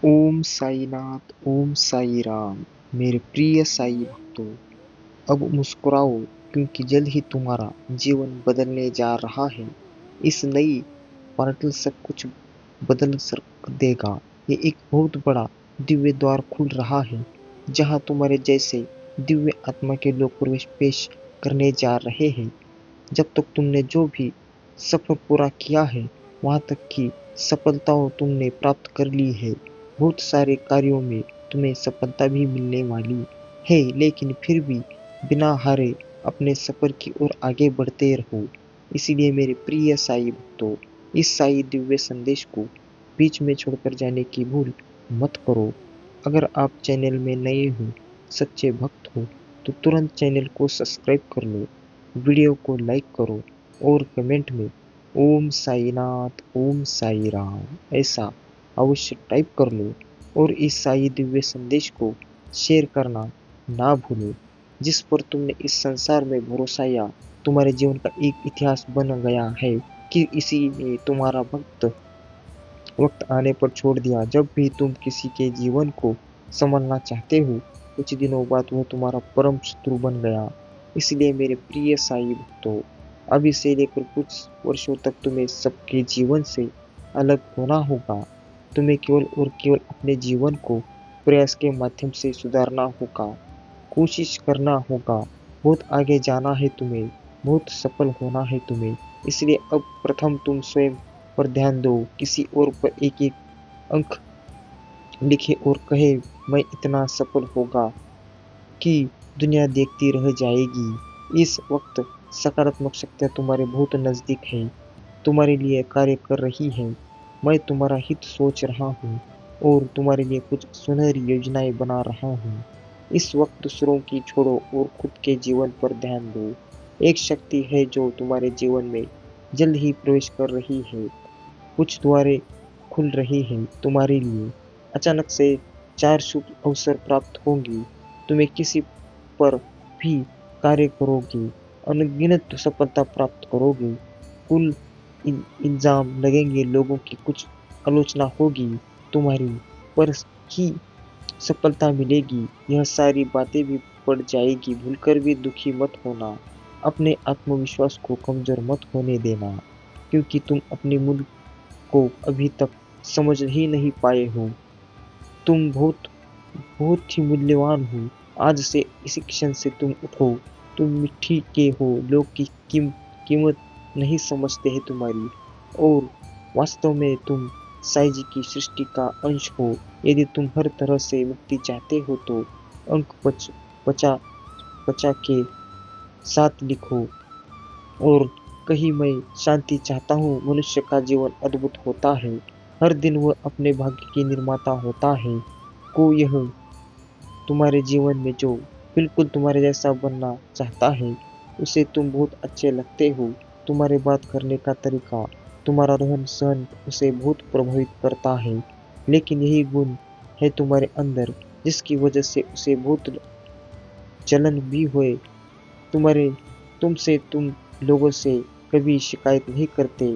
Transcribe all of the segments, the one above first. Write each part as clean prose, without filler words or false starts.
ओम साईनाथ, ओम साई राम। मेरे प्रिय साई भक्तों, अब मुस्कुराओ क्योंकि जल्द ही तुम्हारा जीवन बदलने जा रहा है। इस नई पोर्टल सब कुछ बदल सक देगा। ये एक बहुत बड़ा दिव्य द्वार खुल रहा है, जहां तुम्हारे जैसे दिव्य आत्मा के लोग प्रवेश पेश करने जा रहे हैं। जब तक तुमने जो भी सफर पूरा किया है, वहां तक की सफलताओं तुमने प्राप्त कर ली है। बहुत सारे कार्यों में तुम्हें सफलता भी मिलने वाली है, लेकिन फिर भी बिना हारे अपने सफर की ओर आगे बढ़ते रहो। इसलिए मेरे प्रिय साई भक्तों, इस साई दिव्य संदेश को बीच में छोड़कर जाने की भूल मत करो। अगर आप चैनल में नए हो, सच्चे भक्त हो, तो तुरंत चैनल को सब्सक्राइब कर लो, वीडियो को लाइक करो और कमेंट में ओम साईनाथ, ओम साई राम ऐसा अवश्य टाइप कर लो। और इस साई दिव्य संदेश को शेयर करना ना भूलो। जिस पर तुमने इस संसार में भरोसा या तुम्हारे जीवन का एक इतिहास बन गया है कि इसी ने तुम्हारा वक्त आने पर छोड़ दिया। जब भी तुम किसी के जीवन को संभालना चाहते हो, कुछ दिनों बाद वह तुम्हारा परम शत्रु बन गया। इसलिए मेरे प्रिय साई भक्तों, अभी से लेकर कुछ वर्षों तक तुम्हें सबके जीवन से अलग होना होगा। तुम्हें केवल और केवल अपने जीवन को प्रयास के माध्यम से सुधारना होगा, कोशिश करना होगा। बहुत आगे जाना है तुम्हें, बहुत सफल होना है तुम्हें। इसलिए अब प्रथम तुम स्वयं पर ध्यान दो। किसी और पर एक एक अंक लिखे और कहे मैं इतना सफल होगा कि दुनिया देखती रह जाएगी। इस वक्त सकारात्मक शक्तियाँ तुम्हारे बहुत नजदीक है, तुम्हारे लिए कार्य कर रही है। मैं तुम्हारा हित सोच रहा हूँ और तुम्हारे लिए कुछ सुनहरी योजनाएं बना रहा हूँ। इस वक्त दूसरों की छोड़ो और खुद के जीवन पर ध्यान दो। एक शक्ति है जो तुम्हारे जीवन में जल्द ही प्रवेश कर रही है। कुछ द्वारें खुल रही हैं तुम्हारे लिए। अचानक से चार शुभ अवसर प्राप्त होंगे। तुम्हें किसी पर भी कार्य करोगे, अनगिनत सफलता प्राप्त करोगे। कुल इल्जाम लगेंगे, लोगों की कुछ आलोचना होगी तुम्हारी, पर ही सफलता मिलेगी। यह सारी बातें भी पड़ जाएगी, भूलकर भी दुखी मत होना। अपने आत्मविश्वास को कमजोर मत होने देना, क्योंकि तुम अपने मूल्य को अभी तक समझ ही नहीं पाए हो। तुम बहुत बहुत ही मूल्यवान हो। आज से इसी क्षण से तुम उठो। तुम मिट्टी के हो, लोग की कीमत नहीं समझते हैं तुम्हारी। और वास्तव में तुम साईं जी की सृष्टि का अंश हो। यदि तुम हर तरह से मुक्ति चाहते हो तो अंक बचा बचा के साथ लिखो और कहीं मैं शांति चाहता हूँ। मनुष्य का जीवन अद्भुत होता है, हर दिन वह अपने भाग्य की निर्माता होता है। को यह तुम्हारे जीवन में जो बिल्कुल तुम्हारे जैसा बनना चाहता है, उसे तुम बहुत अच्छे लगते हो। तुम्हारे बात करने का तरीका, तुम्हारा रहन सहन उसे बहुत प्रभावित करता है। लेकिन यही गुण है तुम्हारे अंदर, जिसकी वजह से उसे बहुत जलन भी हुए। तुम्हारे तुमसे तुम लोगों से कभी शिकायत नहीं करते।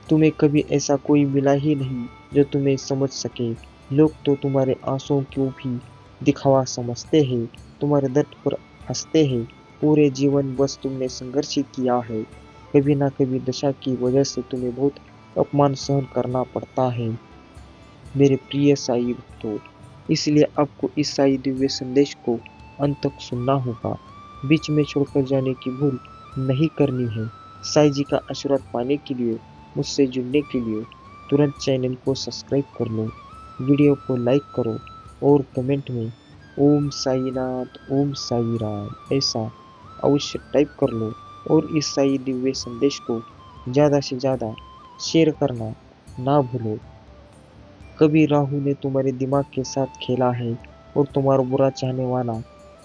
तुम्हें कभी ऐसा कोई मिला ही नहीं जो तुम्हें समझ सके। लोग तो तुम्हारे आंसुओं को भी दिखावा समझते हैं, तुम्हारे दर्द पर हंसते हैं। पूरे जीवन बस तुमने संघर्ष ही किया है। कभी ना कभी दशा की वजह से तुम्हें बहुत अपमान सहन करना पड़ता है मेरे प्रिय साई भक्तों। इसलिए आपको इस साई दिव्य संदेश को अंत तक सुनना होगा, बीच में छोड़कर जाने की भूल नहीं करनी है। साई जी का आशीर्वाद पाने के लिए, मुझसे जुड़ने के लिए तुरंत चैनल को सब्सक्राइब कर लो, वीडियो को लाइक करो और कमेंट में ओम साईनाथ, ओम साई राम ऐसा अवश्य टाइप कर लो। और इस साई दिव्य संदेश को ज़्यादा से ज़्यादा शेयर करना ना भूलो। कभी राहु ने तुम्हारे दिमाग के साथ खेला है और तुम्हारा बुरा चाहने वाला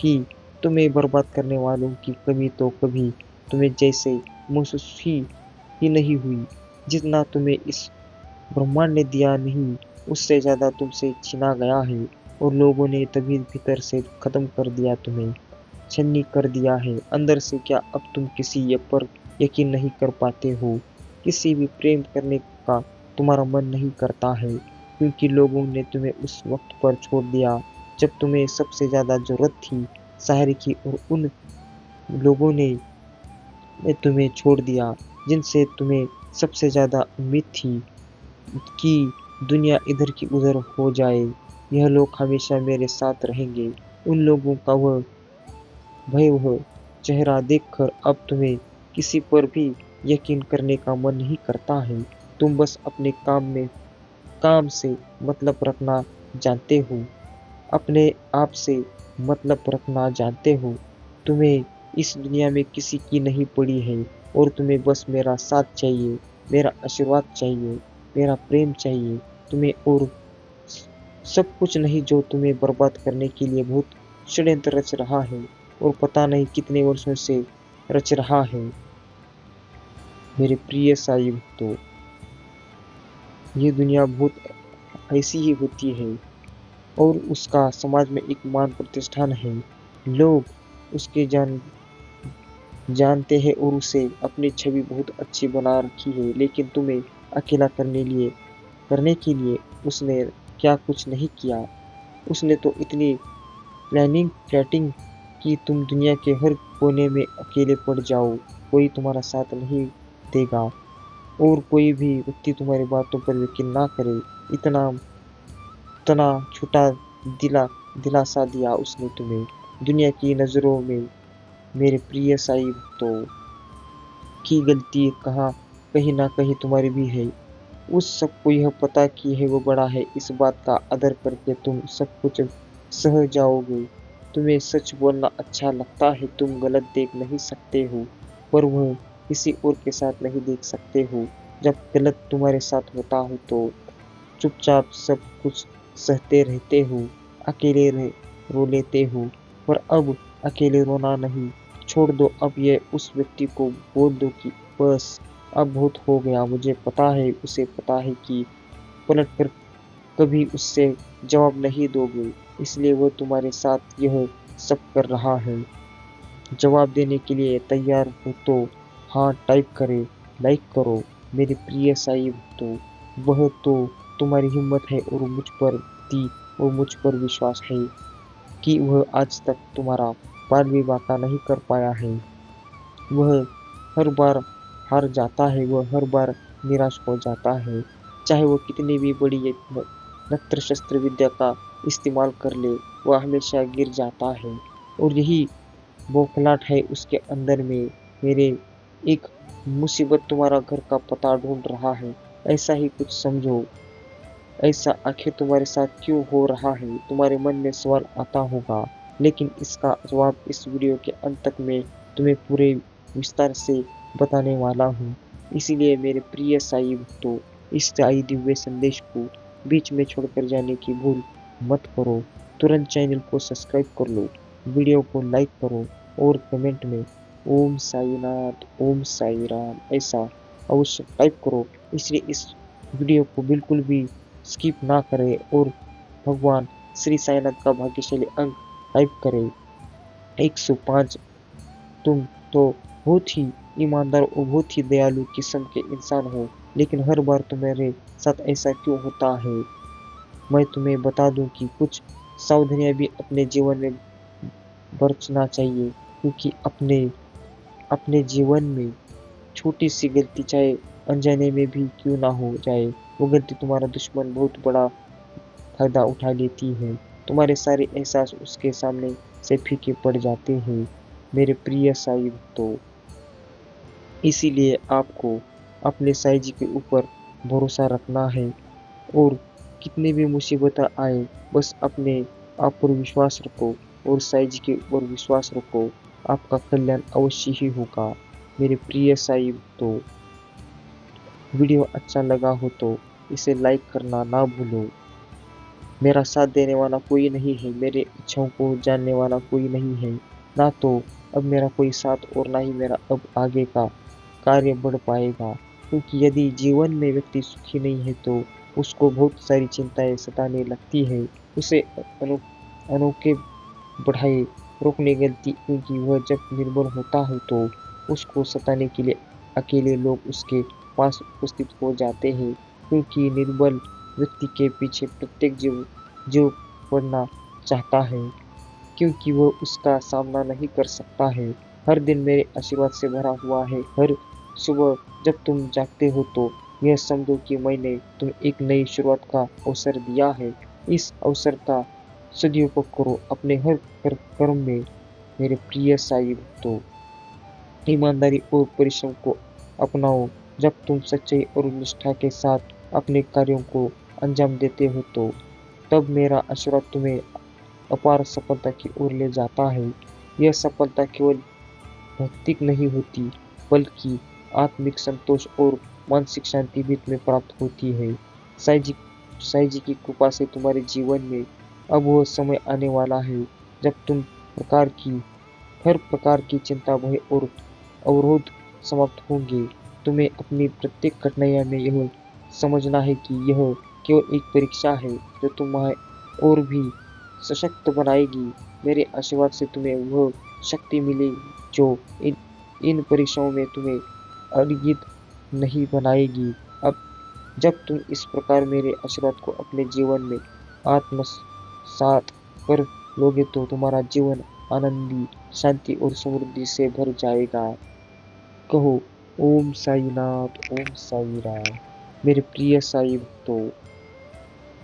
कि तुम्हें बर्बाद करने वालों की कमी तो कभी तुम्हें जैसे महसूस ही नहीं हुई। जितना तुम्हें इस ब्रह्मांड ने दिया नहीं, उससे ज्यादा तुमसे छीना गया है। और लोगों ने तभी भीतर से खत्म कर दिया, तुम्हें छन्नी कर दिया है अंदर से। क्या अब तुम किसी पर यकीन नहीं कर पाते हो? किसी भी प्रेम करने का तुम्हारा मन नहीं करता है? क्योंकि लोगों ने तुम्हें उस वक्त पर छोड़ दिया जब तुम्हें सबसे ज़्यादा ज़रूरत थी सहारे की, और उन लोगों ने तुम्हें छोड़ दिया जिनसे तुम्हें सबसे ज़्यादा उम्मीद थी कि दुनिया इधर की उधर हो जाए। यह लोग हमेशा मेरे साथ रहेंगे। उन लोगों का वह भयावह चेहरा देखकर अब तुम्हें किसी पर भी यकीन करने का मन नहीं करता है। तुम बस अपने काम से मतलब रखना जानते हो, अपने आप से मतलब रखना जानते हो। तुम्हें इस दुनिया में किसी की नहीं पड़ी है और तुम्हें बस मेरा साथ चाहिए, मेरा आशीर्वाद चाहिए, मेरा प्रेम चाहिए तुम्हें, और सब कुछ नहीं जो तुम्हें बर्बाद करने के लिए बहुत षड्यंत्र रच रहा है और पता नहीं कितने वर्षों से रच रहा है। मेरे प्रिय साई भक्तों, ये दुनिया बहुत ऐसी ही होती है और उसका समाज में एक मान प्रतिष्ठान है। लोग उसके जानते हैं और उसे अपनी छवि बहुत अच्छी बना रखी है, लेकिन तुम्हें अकेला करने के लिए उसने क्या कुछ नहीं किया। उसने तो इतनी प्लाटिंग कि तुम दुनिया के हर कोने में अकेले पड़ जाओ, कोई तुम्हारा साथ नहीं देगा और कोई भी व्यक्ति तुम्हारी बातों पर यकीन ना करे। इतना इतना छोटा दिलासा दिया उसने तुम्हें। दुनिया की नज़रों में मेरे प्रिय साई भक्तों की गलती कहीं ना कहीं तुम्हारी भी है। उस सबको यह पता कि है वो बड़ा है, इस बात का आदर करके तुम सब कुछ सह जाओगे। तुम्हें सच बोलना अच्छा लगता है, तुम गलत देख नहीं सकते हो, पर वह किसी और के साथ नहीं देख सकते हो। जब गलत तुम्हारे साथ होता हो तो चुपचाप सब कुछ सहते रहते हो, रो लेते हो। पर अब अकेले रोना नहीं, छोड़ दो। अब ये उस व्यक्ति को बोल दो कि बस अब बहुत हो गया। मुझे पता है, उसे पता है कि पलट कर कभी उससे जवाब नहीं दोगे, इसलिए वह तुम्हारे साथ यह सब कर रहा है। जवाब देने के लिए तैयार हो तो हाँ टाइप करे, लाइक करो। मेरे प्रिय साई भक्तों, वह तो तुम्हारी हिम्मत है और मुझ पर विश्वास है कि वह आज तक तुम्हारा बाल विवाह का नहीं कर पाया है। वह हर बार हार जाता है, वह हर बार निराश हो जाता है। चाहे वो कितनी भी बड़ी नत्र शस्त्र विद्या का इस्तेमाल कर ले, वह हमेशा गिर जाता है। और यही बौखलाहट है उसके अंदर में। मेरे एक मुसीबत तुम्हारा घर का पता ढूंढ रहा है, ऐसा ही कुछ समझो। ऐसा आखिर तुम्हारे साथ क्यों हो रहा है? तुम्हारे मन में सवाल आता होगा, लेकिन इसका जवाब इस वीडियो के अंत तक में तुम्हें पूरे विस्तार से बताने वाला हूँ। इसीलिए मेरे प्रिय साई भक्तों, इस साई दिव्य संदेश को बीच में छोड़कर जाने की भूल मत करो। तुरंत चैनल को सब्सक्राइब कर लो, वीडियो को लाइक करो और कमेंट में ओम साईनाथ, ओम साई राम ऐसा अवश्य टाइप करो। इसलिए इस वीडियो को बिल्कुल भी स्किप ना करें और भगवान श्री साईनाथ का भाग्यशाली अंक टाइप करें 105। तुम तो बहुत ही ईमानदार और बहुत ही दयालु किस्म के इंसान हो, लेकिन हर बार तुम्हारे साथ ऐसा क्यों होता है? मैं तुम्हें बता दूं कि कुछ सावधानियां भी अपने जीवन में बरतना चाहिए, क्योंकि अपने जीवन में छोटी सी गलती चाहे अनजाने में भी क्यों ना हो जाए, वो गलती तुम्हारा दुश्मन बहुत बड़ा फायदा उठा लेती है। तुम्हारे सारे एहसास उसके सामने से फीके पड़ जाते हैं। मेरे प्रिय साई भक्तों, इसीलिए आपको अपने साई जी के ऊपर भरोसा रखना है और कितनी भी मुसीबत आए, बस अपने आप पर विश्वास रखो और साई जी के ऊपर विश्वास रखो। आपका कल्याण अवश्य ही होगा। मेरे प्रिय साई भक्तों, वीडियो अच्छा लगा हो तो इसे लाइक करना ना भूलो। मेरा साथ देने वाला कोई नहीं है, मेरे इच्छाओं को जानने वाला कोई नहीं है। ना तो अब मेरा कोई साथ और ना ही मेरा अब आगे का कार्य बढ़ पाएगा, क्योंकि यदि जीवन में व्यक्ति सुखी नहीं है तो उसको बहुत सारी चिंताएं सताने लगती है। उसे अनोखे बढ़ाए रोकने गलती, क्योंकि वह जब निर्बल होता है तो उसको सताने के लिए अकेले लोग उसके पास उपस्थित हो जाते हैं, क्योंकि निर्बल व्यक्ति के पीछे प्रत्येक जीव जीव पड़ना चाहता है, क्योंकि वह उसका सामना नहीं कर सकता है। हर दिन मेरे आशीर्वाद से भरा हुआ है। हर सुबह जब तुम जागते हो तो यह समझो कि मैंने तुम्हें एक नई शुरुआत का अवसर दिया है। इस अवसर का सदुपयोग करो अपने हर कर्म में। मेरे प्रिय साई भक्तों, ईमानदारी और परिश्रम को अपनाओ। जब तुम सच्चाई और निष्ठा के साथ अपने कार्यों को अंजाम देते हो तो तब मेरा आशीर्वाद तुम्हें अपार सफलता की ओर ले जाता है। यह सफलता केवल भौतिक नहीं होती, बल्कि आत्मिक संतोष और मानसिक शांति भी तुम्हें प्राप्त होती है। साईं जी साईं जी की कृपा से तुम्हारे जीवन में अब वह समय आने वाला है जब तुम हर प्रकार की चिंता, भय और अवरोध समाप्त होंगे। तुम्हें अपनी प्रत्येक कठिनाई में यह समझना है कि यह केवल एक परीक्षा है जो तुम्हें और भी सशक्त बनाएगी। मेरे आशीर्वाद से तुम्हें वह शक्ति मिलेगी जो इन परीक्षाओं में तुम्हें अड़िगित नहीं बनाएगी। अब जब तुम इस प्रकार मेरे आशीर्वाद को अपने जीवन में आत्मसात कर लोगे तो तुम्हारा जीवन आनंदी, शांति और समृद्धि से भर जाएगा। कहो ओम साईनाथ, ओम साई राम। मेरे प्रिय साई भक्तों,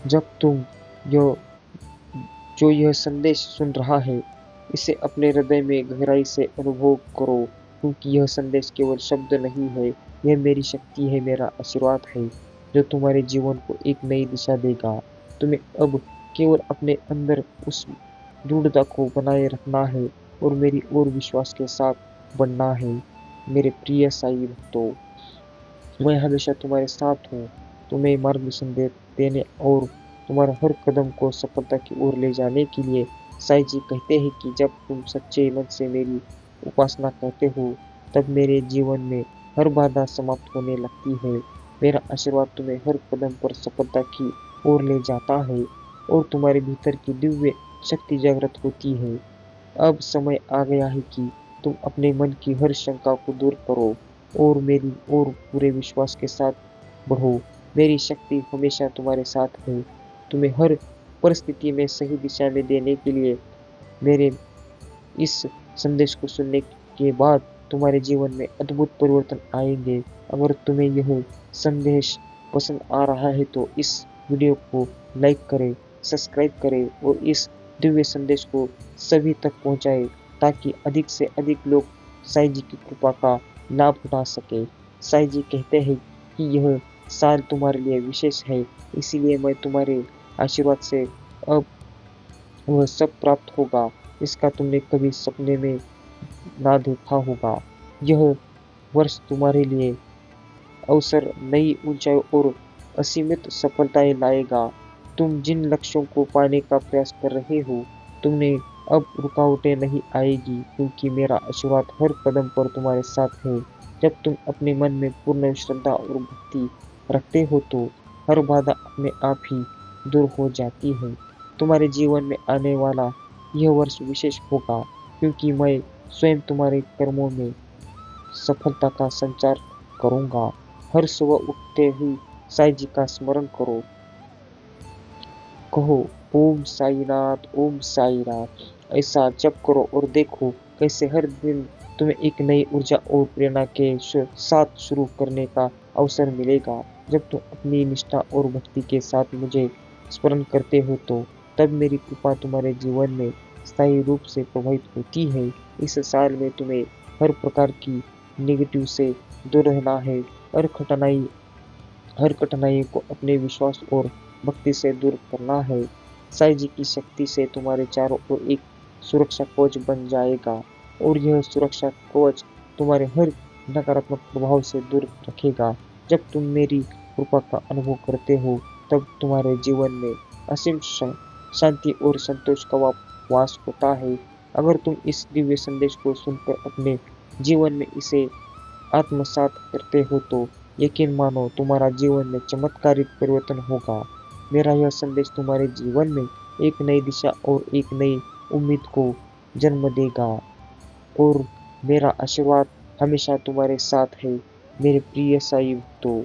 जब तुम यो जो यह संदेश सुन रहा है, इसे अपने हृदय में गहराई से अनुभव करो, क्योंकि यह संदेश केवल शब्द नहीं है, यह मेरी शक्ति है, मेरा आशीर्वाद है, जो तुम्हारे जीवन को एक नई दिशा देगा। तुम्हें अब केवल अपने अंदर उस दृढ़ता को बनाए रखना है और मेरी ओर विश्वास के साथ बढ़ना है। मेरे प्रिय साई भक्तों, मैं हमेशा तुम्हारे साथ हूँ, तुम्हें मार्गदर्शन देने और तुम्हारे हर कदम को सफलता की ओर ले जाने के लिए। साईं जी कहते हैं कि जब तुम सच्चे मन से मेरी उपासना करते हो, तब मेरे जीवन में हर बाधा समाप्त होने लगती है। मेरा आशीर्वाद तुम्हें हर कदम पर सफलता की ओर ले जाता है और तुम्हारे भीतर की दिव्य शक्ति जागृत होती है। अब समय आ गया है कि तुम अपने मन की हर शंका को दूर करो और मेरी ओर पूरे विश्वास के साथ बढ़ो। मेरी शक्ति हमेशा तुम्हारे साथ है, तुम्हें हर परिस्थिति में सही दिशा में देने के लिए। मेरे इस संदेश को सुनने के बाद तुम्हारे जीवन में अद्भुत परिवर्तन आएंगे। अगर तुम्हें यह संदेश पसंद आ रहा है तो इस वीडियो को लाइक करें, सब्सक्राइब करें और इस दिव्य संदेश को सभी तक पहुंचाएं, ताकि अधिक से अधिक लोग साईं जी की कृपा का लाभ उठा सके। साईं जी कहते हैं कि यह साल तुम्हारे लिए विशेष है, इसीलिए मैं तुम्हारे आशीर्वाद से अब वह सब प्राप्त होगा, इसका तुमने कभी सपने में ना देखा होगा। यह वर्ष तुम्हारे लिए अवसर, नई ऊंचाई और असीमित सफलताएं लाएगा। तुम जिन लक्ष्यों को पाने का प्रयास कर रहे हो, तुमने अब रुकावटें नहीं आएगी, क्योंकि मेरा आशीर्वाद हर कदम पर तुम्हारे साथ है। जब तुम अपने मन में पूर्ण श्रद्धा और भक्ति रखते हो तो हर बाधा अपने आप ही दूर हो जाती है। तुम्हारे जीवन में आने वाला यह वर्ष विशेष होगा, क्योंकि मैं स्वयं तुम्हारे कर्मों में सफलता का संचार करूंगा। हर सुबह उठते ही साईं जी का स्मरण करो, कहो ओम साईनाथ, ओम साई राम। ऐसा जप करो और देखो कैसे हर दिन तुम्हें एक नई ऊर्जा और प्रेरणा के साथ शुरू करने का अवसर मिलेगा। जब तुम अपनी निष्ठा और भक्ति के साथ मुझे स्मरण करते हो तो तब मेरी कृपा तुम्हारे जीवन में स्थायी रूप से प्रभावित होती है। इस साल में तुम्हें हर प्रकार की नेगेटिव से दूर रहना है। हर कठिनाई को अपने विश्वास और भक्ति से दूर करना है। साईं जी की शक्ति से तुम्हारे चारों ओर एक सुरक्षा कवच बन जाएगा और यह सुरक्षा कवच तुम्हारे हर नकारात्मक प्रभाव से दूर रखेगा। जब तुम मेरी कृपा का अनुभव करते हो तब तुम्हारे जीवन में असीम शांति और संतोष का वास होता है। अगर तुम इस दिव्य संदेश को सुनकर अपने जीवन में इसे आत्मसात करते हो तो यकीन मानो तुम्हारा जीवन में चमत्कारिक परिवर्तन होगा। मेरा यह संदेश तुम्हारे जीवन में एक नई दिशा और एक नई उम्मीद को जन्म देगा और मेरा आशीर्वाद हमेशा तुम्हारे साथ है। मेरे प्रिय साई भक्तों,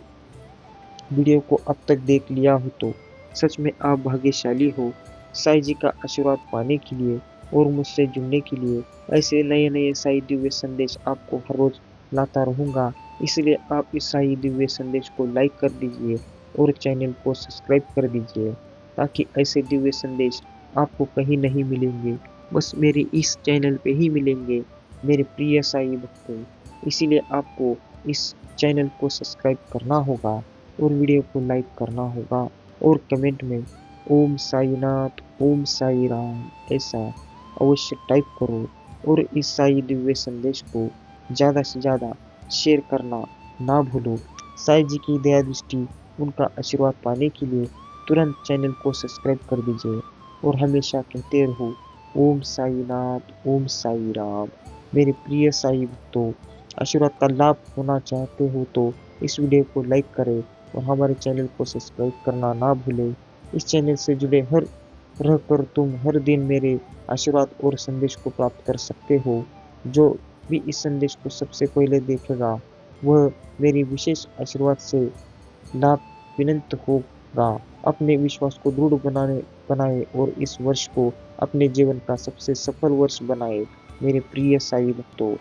वीडियो को अब तक देख लिया हो तो सच में आप भाग्यशाली हो। साईं जी का आशीर्वाद पाने के लिए और मुझसे जुड़ने के लिए ऐसे नए नए साईं दिव्य संदेश आपको हर रोज लाता रहूँगा। इसलिए आप इस साईं दिव्य संदेश को लाइक कर दीजिए और चैनल को सब्सक्राइब कर दीजिए, ताकि ऐसे दिव्य संदेश आपको कहीं नहीं मिलेंगे, बस मेरे इस चैनल पे ही मिलेंगे मेरे प्रिय साईं भक्तों। इसीलिए आपको इस चैनल को सब्सक्राइब करना होगा और वीडियो को लाइक करना होगा और कमेंट में ओम साईनाथ ओम साई राम ऐसा अवश्य टाइप करो और इस साई दिव्य संदेश को ज़्यादा से ज़्यादा शेयर करना ना भूलो। साईं जी की दया दृष्टि, उनका आशीर्वाद पाने के लिए तुरंत चैनल को सब्सक्राइब कर दीजिए और हमेशा कहते रहो ओम साईनाथ ओम साई राम। मेरे प्रिय साई भक्तों, आशीर्वाद का लाभ होना चाहते हो तो इस वीडियो को लाइक करें और हमारे चैनल को सब्सक्राइब करना ना भूलें। इस चैनल से जुड़े हर रहकर तुम हर दिन मेरे आशीर्वाद और संदेश को प्राप्त कर सकते हो। जो भी इस संदेश को सबसे पहले देखेगा वह मेरी विशेष आशीर्वाद से लाभ विनंत होगा। अपने विश्वास को दृढ़ बनाए और इस वर्ष को अपने जीवन का सबसे सफल वर्ष बनाए मेरे प्रिय साई भक्तों।